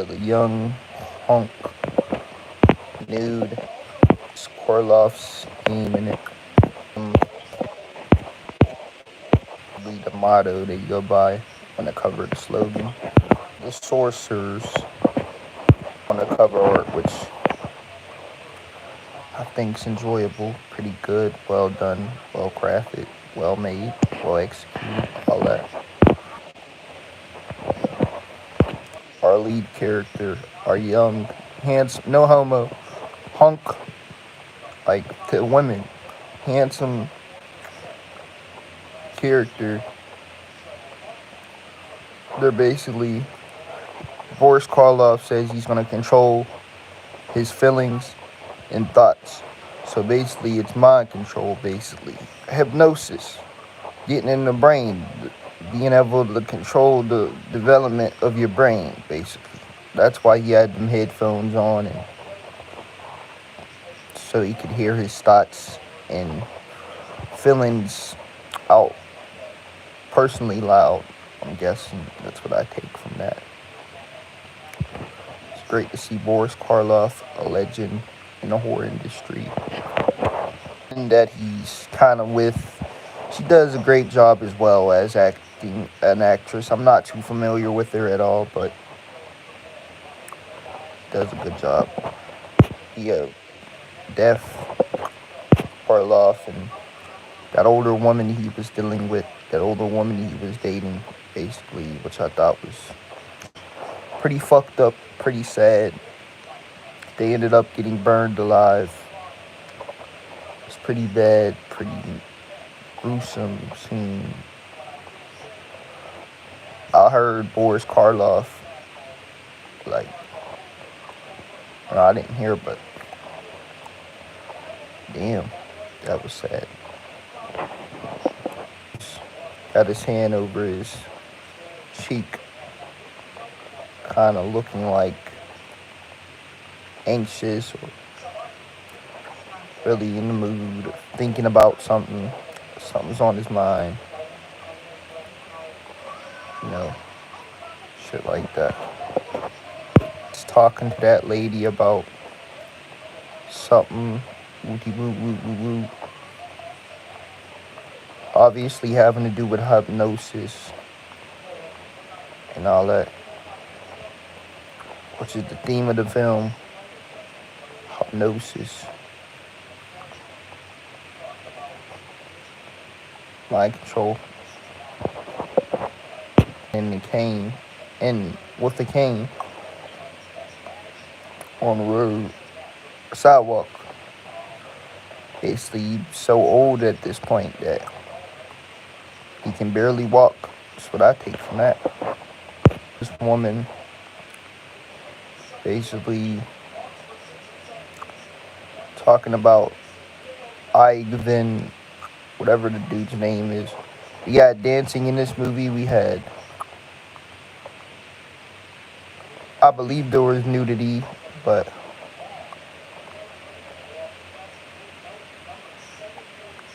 of the young hunk nude. It's Korloff's name in it. Um, the motto that you go by on the cover of the slogan. The sorcerers on the cover art, which I think is enjoyable, pretty good, well done, well crafted, well made, well executed, all that. Our lead character, our young, handsome, no homo, hunk, like to women, handsome character. They're basically, Boris Karloff says he's going to control his feelings and thoughts. So basically, it's mind control, basically. Hypnosis, getting in the brain, being able to control the development of your brain, basically. That's why he had them headphones on, and so he could hear his thoughts and feelings out personally loud. I'm guessing that's what I take from that. It's great to see Boris Karloff, a legend in the horror industry, and that he's kind of with. She does a great job as well as acting an actress. I'm not too familiar with her at all, but does a good job. Yeah, deaf Karloff and that older woman he was dealing with, that older woman he was dating, basically, which I thought was pretty fucked up, pretty sad. They ended up getting burned alive. It's pretty bad, pretty gruesome scene. I heard Boris Karloff, like, no, I didn't hear, but damn, that was sad. Got his hand over his cheek, kind of looking like anxious or really in the mood, thinking about something. Something's on his mind. You know, shit like that. He's talking to that lady about something. Wooty woo woo woo woo. Obviously having to do with hypnosis and all that, which is the theme of the film. Hypnosis. Mind control. And the cane. And with the cane on the road, sidewalk. Basically, so old at this point that he can barely walk. That's what I take from that. This woman basically talking about Ivan, whatever the dude's name is. We got dancing in this movie. We had, I believe there was nudity, but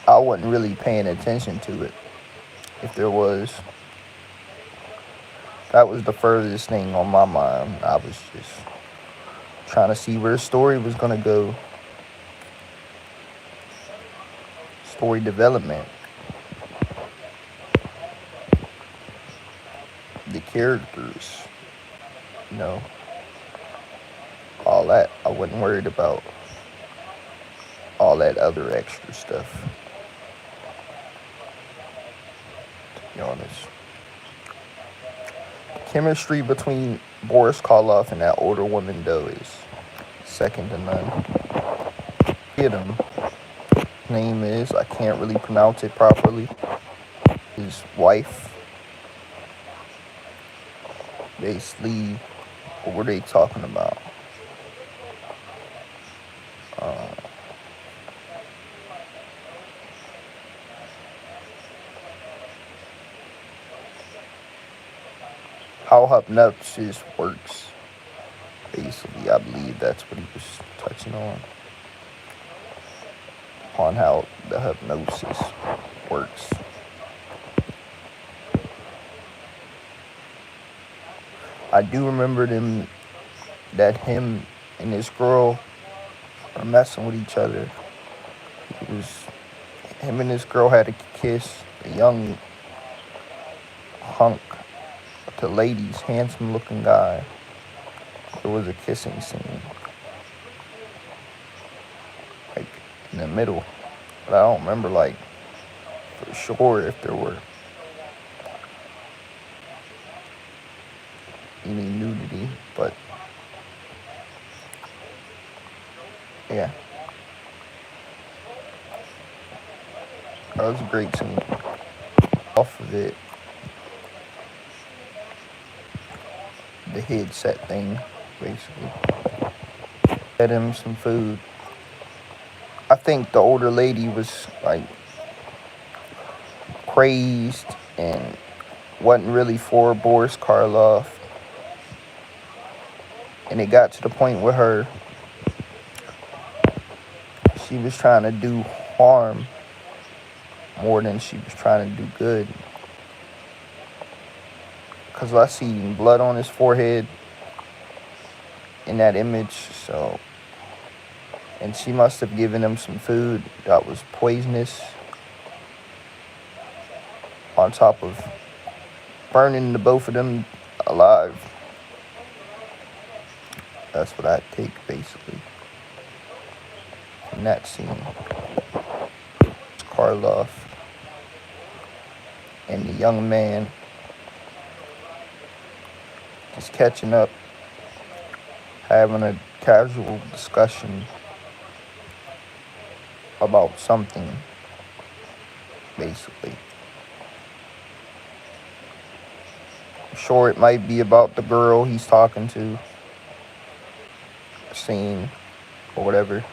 I wasn't really paying attention to it. If there was, that was the furthest thing on my mind. I was just trying to see where the story was going to go. Story development. The characters. You know, all that. I wasn't worried about all that other extra stuff, to be honest. Chemistry between Boris Karloff and that older woman, though, is second to none. Hit him. His name is, I can't really pronounce it properly. His wife. Basically, what were they talking about? How hypnosis works. Basically, I believe that's what he was touching on how the hypnosis works. I do remember them that him and this girl are messing with each other. It was him and this girl had a kiss. A young hunk, the ladies, handsome looking guy. There was a kissing scene, like in the middle. But I don't remember like for sure if there were any nudity. But yeah, that was a great scene. Off of it, the headset thing, basically. Fed him some food. I think the older lady was like crazed and wasn't really for Boris Karloff. And it got to the point with her, she was trying to do harm more than she was trying to do good. Because I see blood on his forehead in that image, so. And she must have given him some food that was poisonous, on top of burning the both of them alive. That's what I take, basically, from that scene. Karloff and the young man just catching up, having a casual discussion about something, basically. I'm sure it might be about the girl he's talking to, scene, or whatever.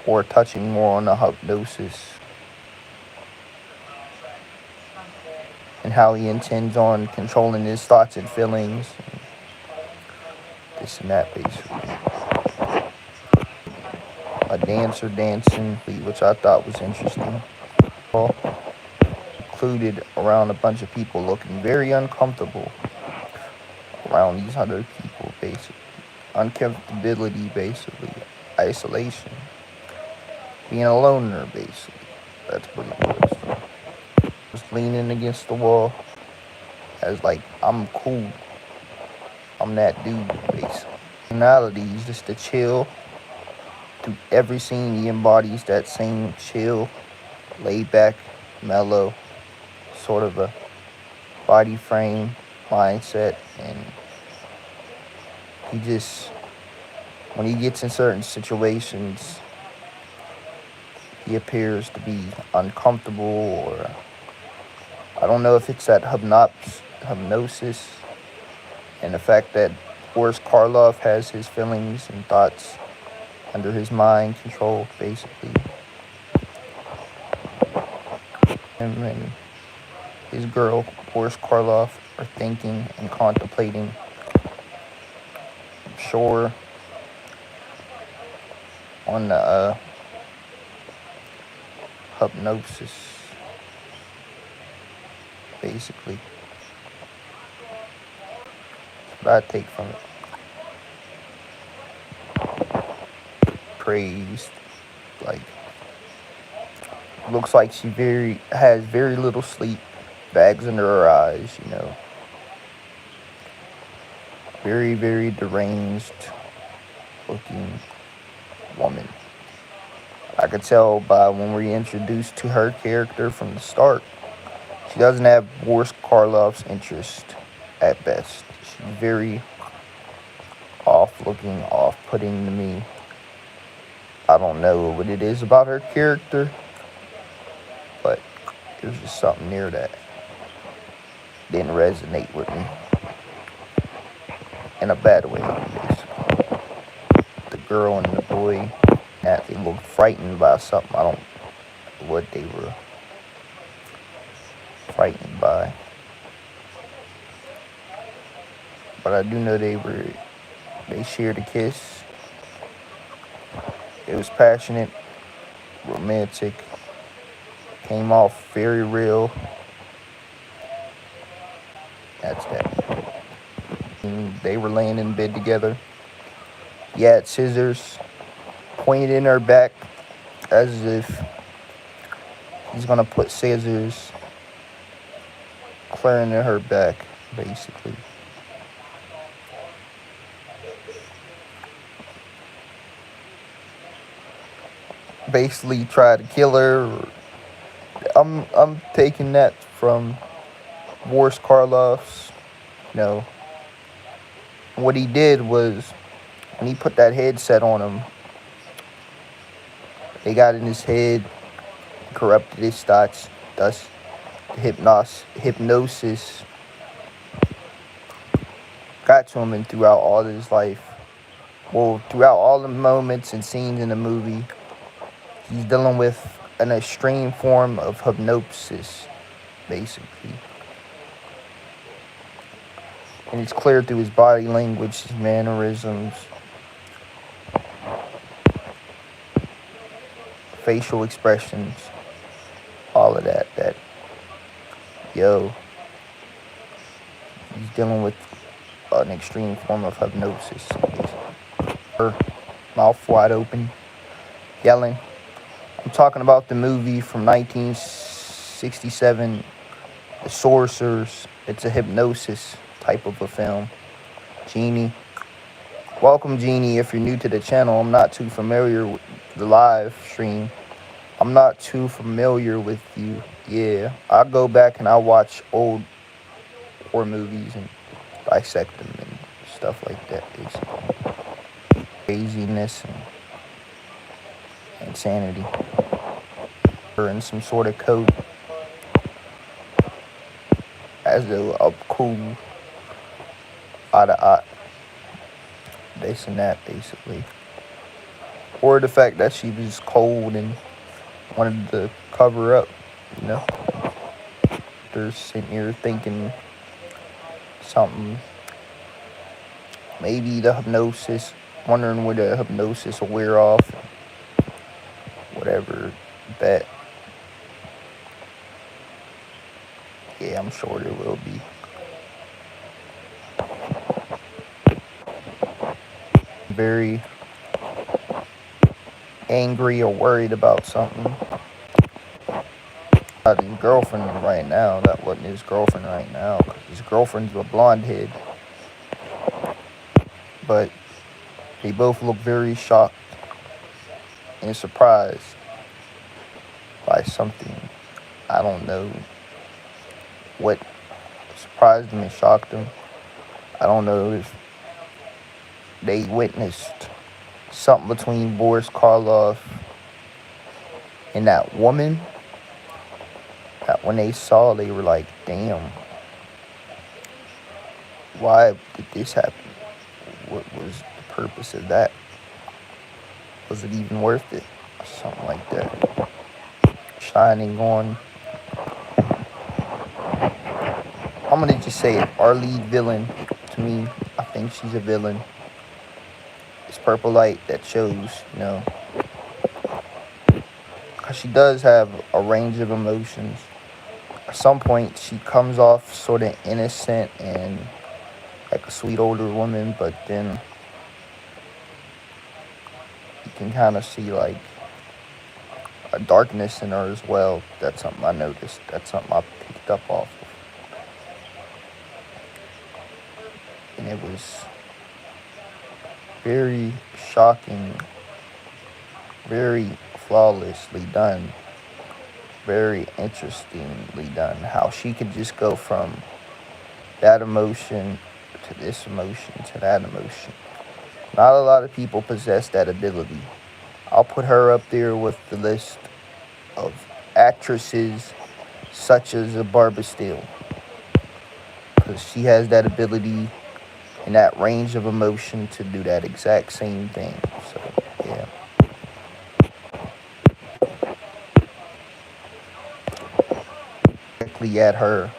Or touching more on the hypnosis and how he intends on controlling his thoughts and feelings, and this and that, basically. A dancer dancing, which I thought was interesting. All included around a bunch of people looking very uncomfortable around these other people, basically. Uncomfortability, basically. Isolation. Being a loner, basically. That's what it was. Just leaning against the wall as like, I'm cool. I'm that dude, basically. Personality is just to chill. Through every scene, he embodies that same chill, laid back, mellow, sort of a body frame mindset. And he just, when he gets in certain situations, he appears to be uncomfortable, or I don't know if it's that hypnosis and the fact that Boris Karloff has his feelings and thoughts under his mind control, basically. Him and his girl, Boris Karloff, are thinking and contemplating. I'm sure on the hypnosis, basically. That's what I take from it. Praised, like, looks like she has very little sleep, bags under her eyes, you know. Very, very deranged looking woman. I could tell by when we're introduced to her character from the start, she doesn't have Boris Karloff's interest at best. She's very off-looking, off-putting to me. I don't know what it is about her character, but there's just something near that didn't resonate with me in a bad way, basically. The girl and the boy, they looked frightened by something. I don't know what they were frightened by, but I do know they shared a kiss. It was passionate, romantic, came off very real. That's that. scene. They were laying in bed together. He had scissors pointed in her back as if he's gonna put scissors clear into her back, basically. Basically tried to kill her. I'm taking that from Boris Karloff's. You know, what he did was when he put that headset on him, they got in his head, corrupted his thoughts. Thus, the hypnosis got to him, and throughout all his life, well, throughout all the moments and scenes in the movie, he's dealing with an extreme form of hypnosis, basically. And it's clear through his body language, his mannerisms, facial expressions, all of that, yo, he's dealing with an extreme form of hypnosis. Her mouth wide open, yelling. I'm talking about the movie from 1967, The Sorcerers. It's a hypnosis type of a film. Genie. Welcome, Genie. If you're new to the channel, I'm not too familiar with the live stream. I'm not too familiar with you. Yeah, I go back and I watch old horror movies and dissect them and stuff like that, basically. Craziness and insanity. Her in some sort of coat. As though a cool eye to eye. This and that, basically. Or the fact that she was cold and wanted to cover up, you know. They're sitting here thinking something. Maybe the hypnosis, wondering where the hypnosis will wear off. Whatever that. Yeah, I'm sure there will be. Very angry or worried about something. Not his girlfriend right now. That wasn't his girlfriend right now. Cause his girlfriend's a blonde head. But they both look very shocked and surprised by something. I don't know what surprised them and shocked them. I don't know if they witnessed something between Boris Karloff and that woman that when they saw, they were like, damn, why did this happen? What was the purpose of that? Was it even worth it? Something like that. Shining on. I'm gonna just say it. Our lead villain, to me, I think she's a villain. It's Purple Light that shows, you know, because she does have a range of emotions. At some point, she comes off sort of innocent and like a sweet older woman, but then you can kind of see like a darkness in her as well. That's something I noticed. That's something I picked up off of. And it was very shocking, very flawlessly done, very interestingly done. How she could just go from that emotion to this emotion to that emotion. Not a lot of people possess that ability. I'll put her up there with the list of actresses such as a Barbara Steele, because she has that ability and that range of emotion to do that exact same thing. So, yeah. Directly at her,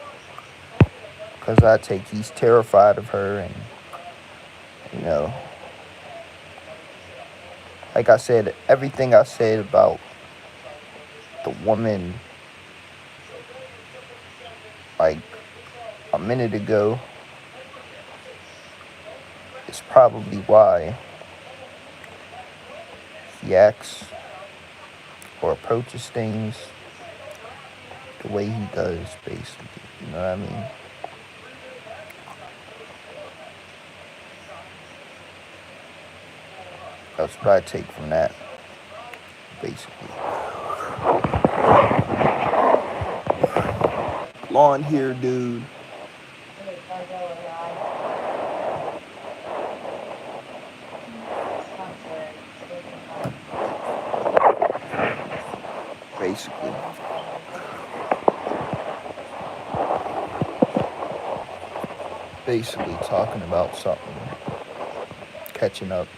because I take he's terrified of her, and you know, like I said, everything I said about the woman like a minute ago, is probably why he acts or approaches things the way he does, basically. You know what I mean? That's what I take from that, basically. Blonde hair dude. Basically. Basically talking about something, catching up.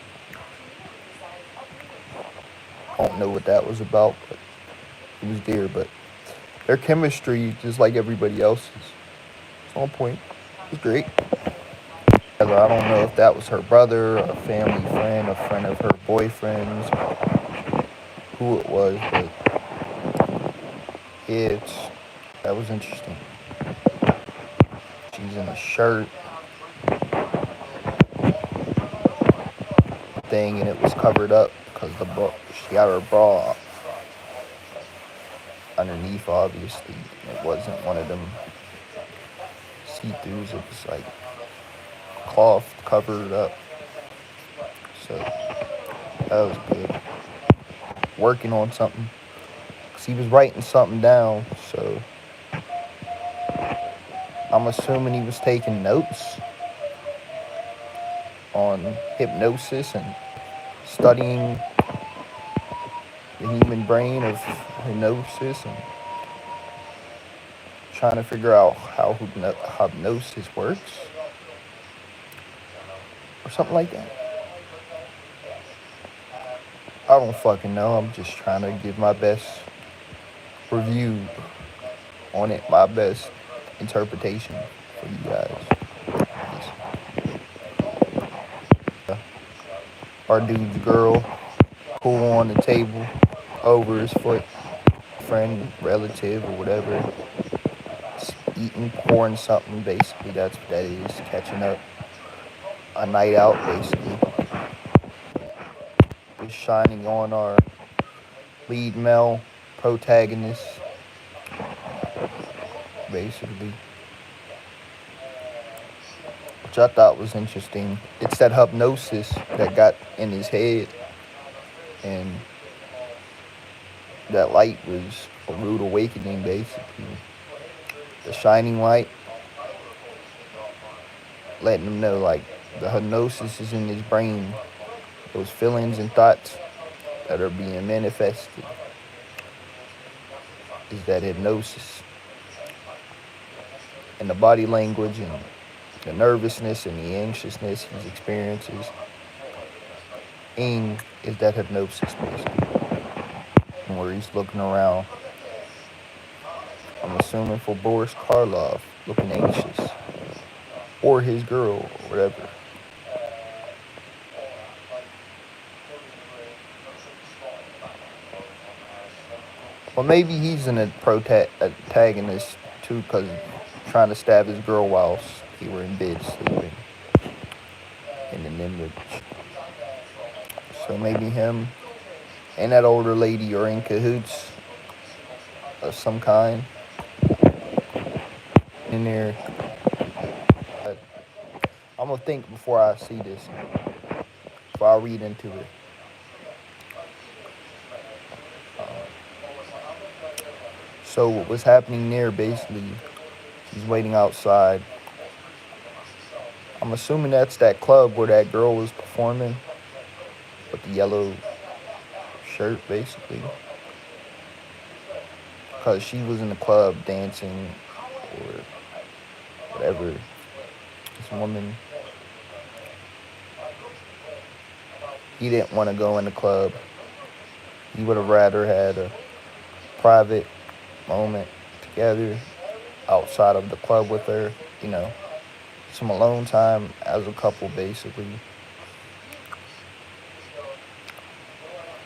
I don't know what that was about, but it was there. But their chemistry, just like everybody else's, it's on point. It was great. I don't know if that was her brother, a family friend, a friend of her boyfriend's, who it was, but yeah, that was interesting. She's in a shirt thing, and it was covered up because she got her bra underneath, obviously. It wasn't one of them see-throughs. It was like cloth covered up. So that was good. Working on something. Because he was writing something down. So I'm assuming he was taking notes on hypnosis and studying the human brain of hypnosis and trying to figure out how hypnosis works or something like that. I don't fucking know. I'm just trying to give my best review on it, my best interpretation for you guys. Our dude's girl pull on the table over his foot, friend, relative, or whatever. Eating, pouring something, basically. That's what that is. Catching up. A night out, basically. Just shining on our lead male protagonist, basically. Which I thought was interesting. It's that hypnosis that got in his head, and that light was a rude awakening, basically. The shining light, letting him know, like, the hypnosis is in his brain. Those feelings and thoughts that are being manifested is that hypnosis. And the body language and the nervousness and the anxiousness he experiences is that hypnosis, basically. Where he's looking around, I'm assuming for Boris Karloff, looking anxious, or his girl, or whatever. Well, maybe he's an antagonist too, because trying to stab his girl whilst they were in bed sleeping in an image. So maybe him and that older lady are in cahoots of some kind in there. But I'm gonna think before I see this, before I read into it. So what was happening there, basically, he's waiting outside. I'm assuming that's that club where that girl was performing with the yellow shirt, basically. Because she was in the club dancing or whatever. This woman, he didn't want to go in the club. He would have rather had a private moment together outside of the club with her, you know, some alone time as a couple, basically.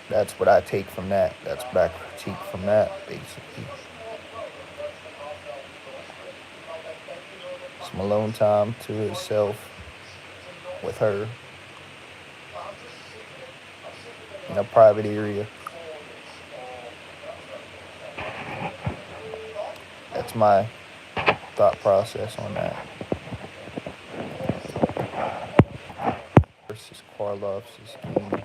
That's what I take from that. That's what I critique from that, basically. Some alone time to himself, with her in a private area. That's my thought process on that. Versus Karloff's game.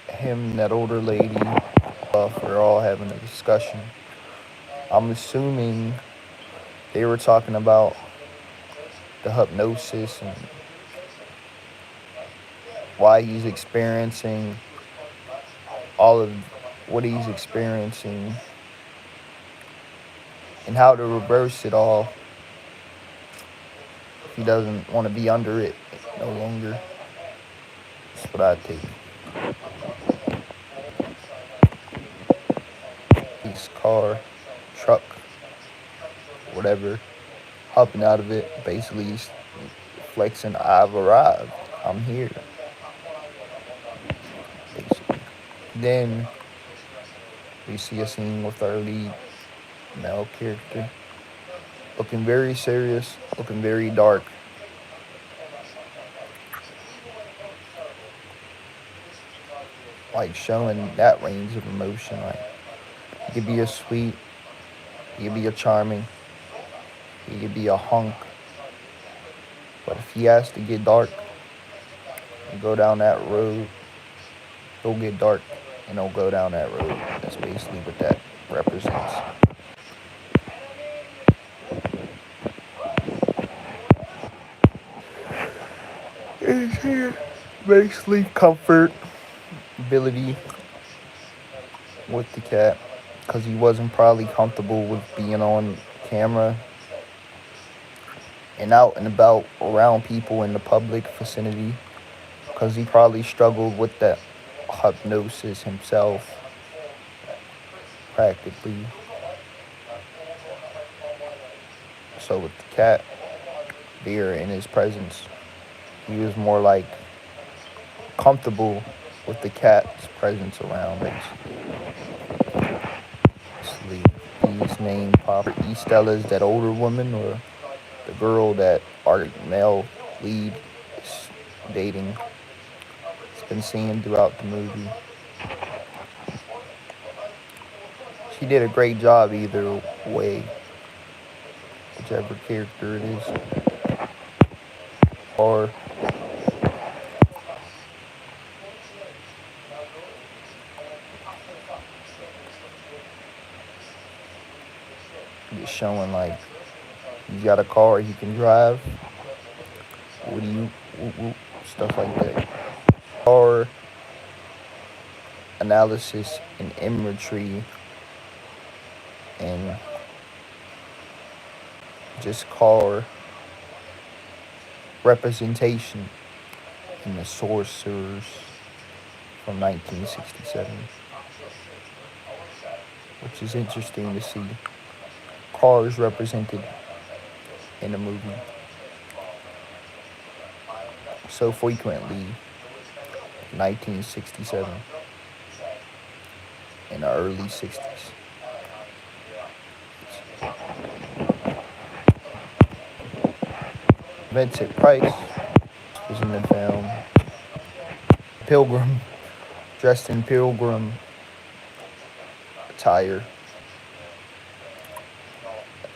Him and that older lady, are all having a discussion. I'm assuming they were talking about the hypnosis and why he's experiencing all of what he's experiencing and how to reverse it all if he doesn't want to be under it no longer. That's what I take. His car, truck, whatever, hopping out of it, basically he's flexing, I've arrived, I'm here. Basically. Then we see a scene with our lead male character looking very serious, looking very dark. Like showing that range of emotion. Like he could be a sweet, he could be a charming, he could be a hunk. But if he has to get dark and go down that road, he'll get dark and he'll go down that road. That's basically what that represents. It's here. Basically comfort, ability with the cat, because he wasn't probably comfortable with being on camera and out and about around people in the public vicinity, because he probably struggled with that hypnosis himself, practically. So with the cat there in his presence, he was more like comfortable with the cat's presence around. Basically, his name proper. Estella is that older woman, or the girl that our male lead is dating. It's been seen throughout the movie. She did a great job either way, whichever character it is. Or just showing like he's got a car he can drive. What do you, stuff like that. Or analysis and imagery and just car representation in The Sorcerers from 1967, which is interesting to see cars represented in a movie so frequently. 1967 in the early 60s. Vincent Price was in the film. Pilgrim, dressed in pilgrim attire.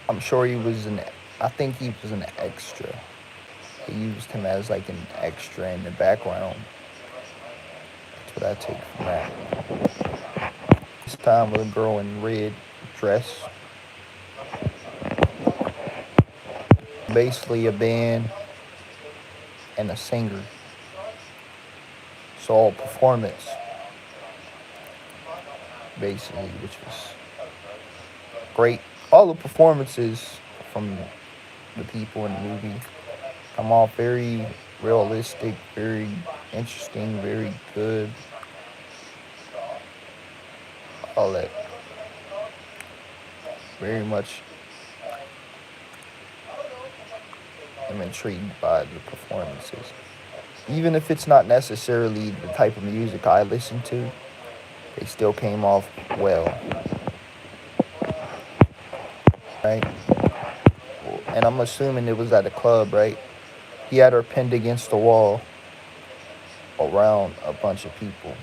I'm sure I think he was an extra. They used him as like an extra in the background. That's what I take from that. This time with a girl in red dress. Basically a band and a singer. So all performance, basically, which was great. All the performances from the people in the movie come off very realistic, very interesting, very good. All that. Very much I'm intrigued by the performances. Even if it's not necessarily the type of music I listen to, they still came off well. Right? And I'm assuming it was at a club, right? He had her pinned against the wall around a bunch of people.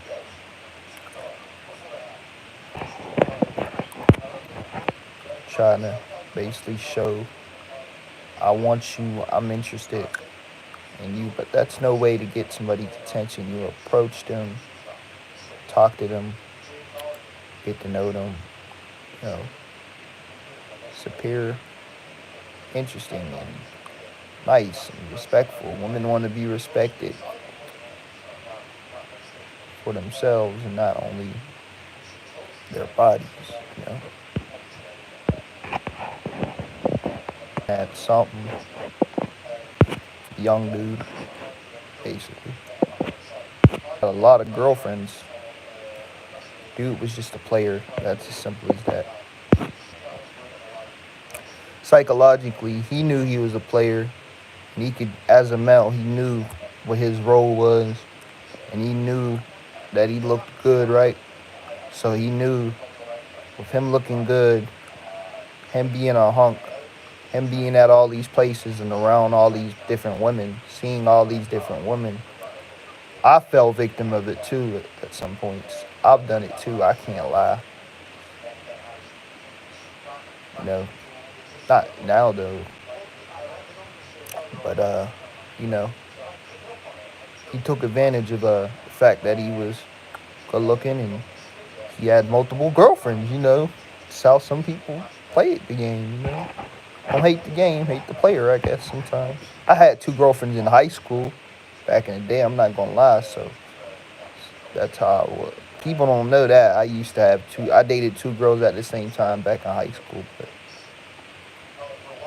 Trying to basically show, I want you, I'm interested in you, but that's no way to get somebody's attention. You approach them, talk to them, get to know them, you know, superior, interesting, and nice and respectful. Women want to be respected for themselves and not only their bodies, you know. That's something. Young dude, basically. Had a lot of girlfriends. Dude was just a player. That's as simple as that. Psychologically, he knew he was a player, and he could, as a male, he knew what his role was, and he knew that he looked good, right? So he knew with him looking good, him being a hunk, him being at all these places and around all these different women, seeing all these different women, I fell victim of it too at some points. I've done it too, I can't lie. You know, not now though, but you know, he took advantage of the fact that he was good looking and he had multiple girlfriends, you know. That's how some people play the game, you know. Don't hate the game, hate the player, I guess, sometimes. I had 2 girlfriends in high school back in the day, I'm not gonna lie, so that's how I was. People don't know that. I dated 2 girls at the same time back in high school, but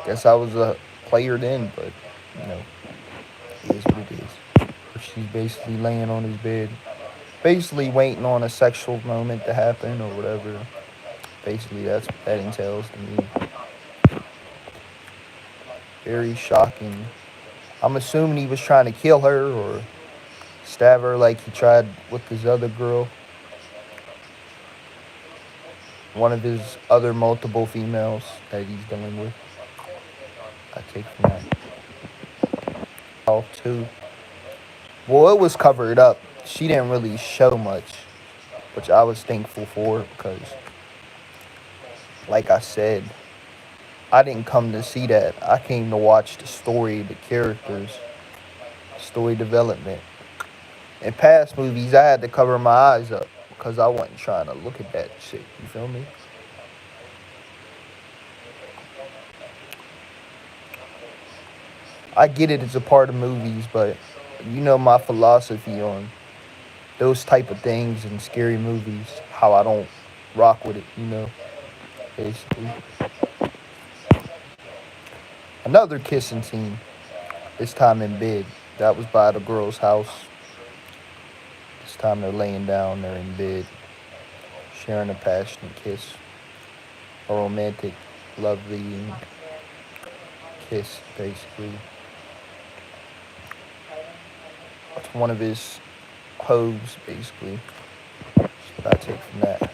guess I was a player then, but, you know, it is what it is. She's basically laying on his bed, basically waiting on a sexual moment to happen or whatever. Basically, that's what that entails to me. Very shocking. I'm assuming he was trying to kill her or stab her like he tried with his other girl. One of his other multiple females that he's dealing with. I take from that. Too. Well, it was covered up. She didn't really show much, which I was thankful for because, like I said, I didn't come to see that. I came to watch the story, the characters, story development. In past movies, I had to cover my eyes up because I wasn't trying to look at that shit. You feel me? I get it, it's a part of movies, but you know my philosophy on those type of things in scary movies, how I don't rock with it, you know, basically. Another kissing scene, this time in bed. That was by the girl's house. This time they're laying down, they're in bed, sharing a passionate kiss, a romantic, lovely kiss, basically. It's one of his hoes, basically. That's what I take from that.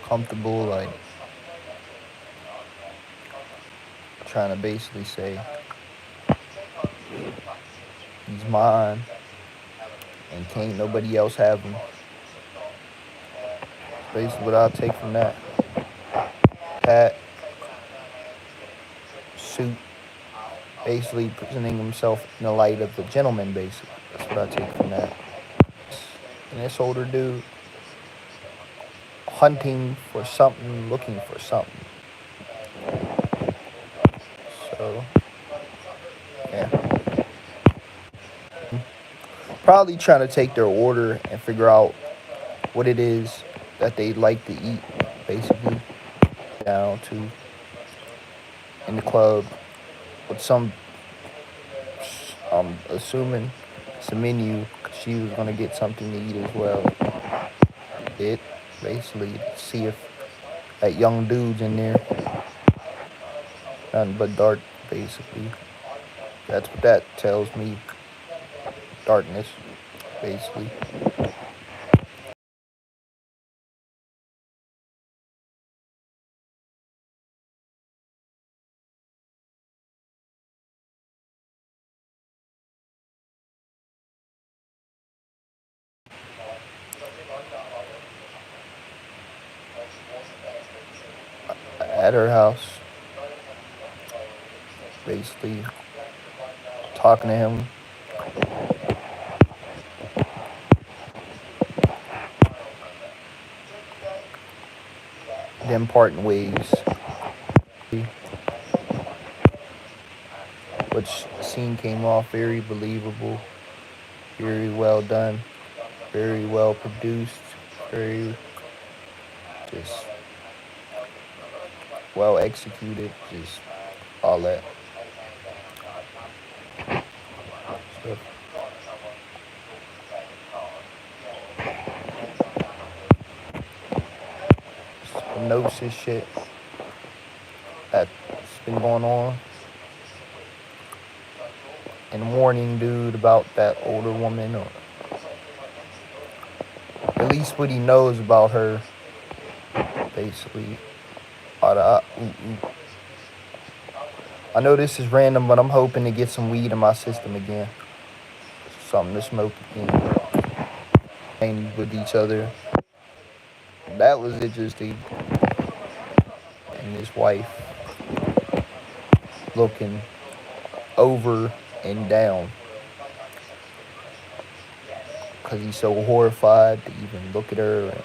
Comfortable, like trying to basically say he's mine and can't nobody else have him. That's basically what I'll take from that. Hat, suit, basically presenting himself in the light of a gentleman, basically. That's what I take from that. And this older dude hunting for something, looking for something. So, yeah. Probably trying to take their order and figure out what it is that they like to eat, basically. Down to in the club with some, I'm assuming, some menu. She was gonna get something to eat as well. It basically see if that young dude's in there. Nothing but dark, basically. That's what that tells me. Darkness, basically. at her house, basically talking to him. Them parting ways. Which scene came off very believable, very well done, very well produced, very just well executed, just all that stuff. Hypnosis shit that's been going on. And warning dude about that older woman, or at least what he knows about her, basically. I know this is random, but I'm hoping to get some weed in my system again. Something to smoke again. And with each other. That was interesting. And his wife looking over and down. Because he's so horrified to even look at her and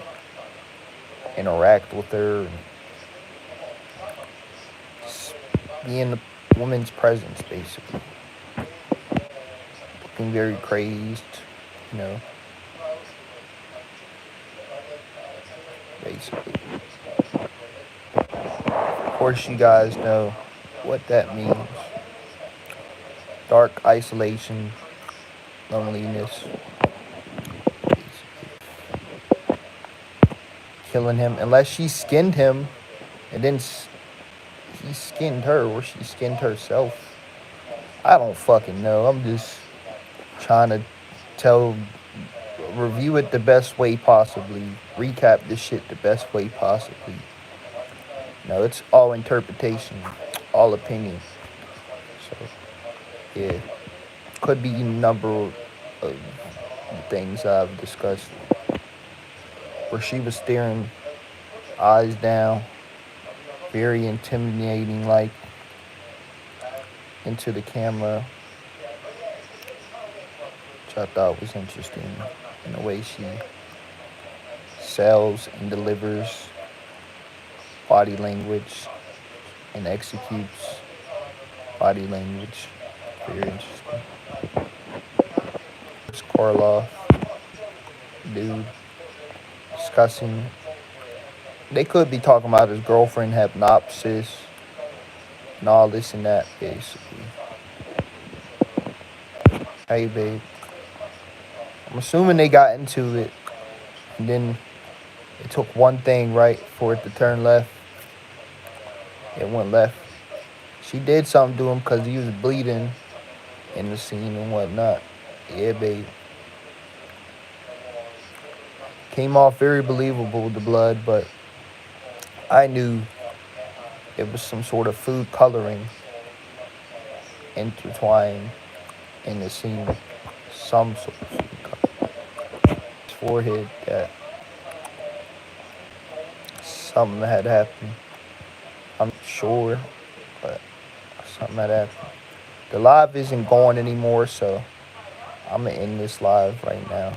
interact with her. And just be in the woman's presence, basically. Looking very crazed, you know. Basically. Of course, you guys know what that means. Dark isolation, loneliness. Killing him, unless she skinned him, and then he skinned her, or she skinned herself. I don't fucking know. I'm just trying to review it the best way possibly, recap this shit the best way possibly. No, it's all interpretation, all opinion. So, yeah, could be a number of things I've discussed. Where she was staring, eyes down, very intimidating, like, into the camera, which I thought was interesting in the way she sells and delivers body language and executes body language. Very interesting. It's Karloff, dude, discussing. They could be talking about his girlfriend hypnopsis and all this and that, basically. Hey, babe. I'm assuming they got into it, and then it took one thing, right, for it to turn left. It went left. She did something to him because he was bleeding in the scene and whatnot. Yeah, babe. Came off very believable with the blood, but I knew it was some sort of food coloring intertwined in the scene. Some sort of food coloring. His forehead, that something had happened. I'm not sure, but something had happened. The live isn't going anymore, so I'm going to end this live right now.